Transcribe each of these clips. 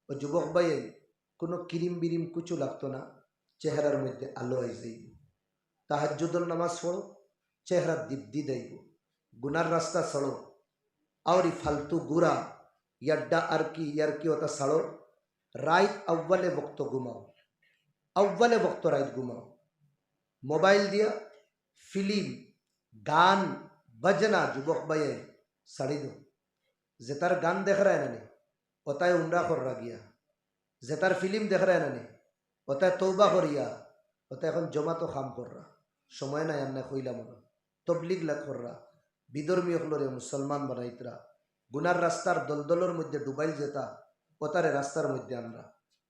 ও যুবক ভাই কোনো কিরিম বিরিম কিছু লাগতো না, চেহারার মধ্যে আলো আই যাইব। তাহাজ্জুদের নামাজ পড়ো, চেহারা দীপ্তি দেব। গুনার রাস্তা সড়ো, और फालतू गुरा यड्डा अर्की होता सड़ो। रात अव्वले वक्त घुमाओ, अव्वले वक्त रात घुमाओ। मोबाइल दिया फिल्म गान बजना जुबक भाई साड़ी दो। जेतार गान देख रहा है ना नहीं होता है उमरा कर रहा गया, जेतार फिल्म देख रहा है ना नहीं होता है तौबा करिया, होता है এখন জমা তো খাম कर रहा সময় নাই আমরা কইলাম না তবলিগ লাগ कर रहा বিধর্মী হলরে মুসলমান বানাইতরা গুনার রাস্তার দলদলের মধ্যে ডুবাইল যেতা ওতারে রাস্তার মধ্যে আমরা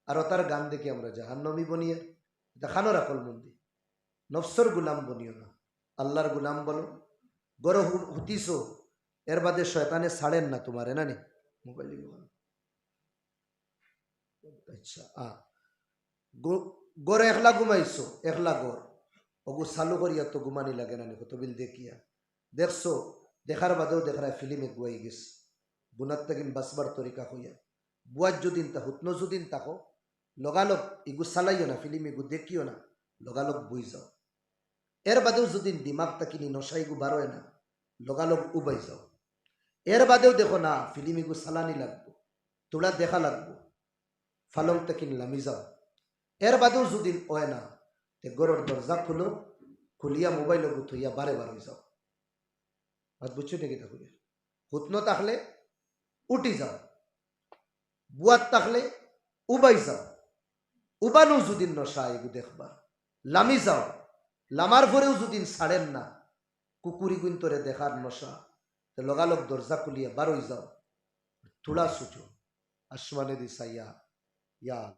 আর ওতার গান দেখে আমরা জাহান্নামী বনিয়ে দেখানো রাখল মন্দি নফসর গুলাম বনিও না, আল্লাহর গুলাম বলো। গরো হুতিছো এর বাদে শয়তানে ছাড়েন না তোমার না নি মোবাইল। আচ্ছা গড় একলা ঘুমাইছো, একলা গড় ওগু চালু করিয়া তো ঘুমানি লাগে না কত বিল দেখিয়া দেখছো, দেখার বাদেও দেখার ফিল্মে গুয়াই গেছে। গুনার তাকিন বাসবার তরিকা হইয়া বুয়ার যদিন তা হুতনো যদিন তাকো লগালগ ইগু চালাইও না, ফিল্ম ইগু দেখিও না, লগালগ বুই যাও। এর বাদেও যদিন দিমাগ তাকিনি নশা ইগু বারোয় না, লগালগ উবাই যাও। এর বাদেও দেখো না ফিল্ম ইগু চালানি লাগবো, তোলা দেখা লাগবো, ফালং তাকিন লামি যাও। এর বাদেও যদিন ওয় না তে গরর দরজা খুলো, খুলিয়া মোবাইল থইয়া বারে বার হয়ে যাও। বাদ বুঝছো নাকি তা খুলে হুতনো থাকলে উঠি যাও, বুয়াত থাকলে উবাই যাও। উবানো যদিন নশা এগু দেখবা লামি যাও, লামার পরেও যদিন ছাড়েন না কুকুরি গুন্তরে দেখার নশা, লগালগ দরজা খুলিয়া বারোই যাও, তুলা সুচো আসমানে দিসাইয়া ইয়া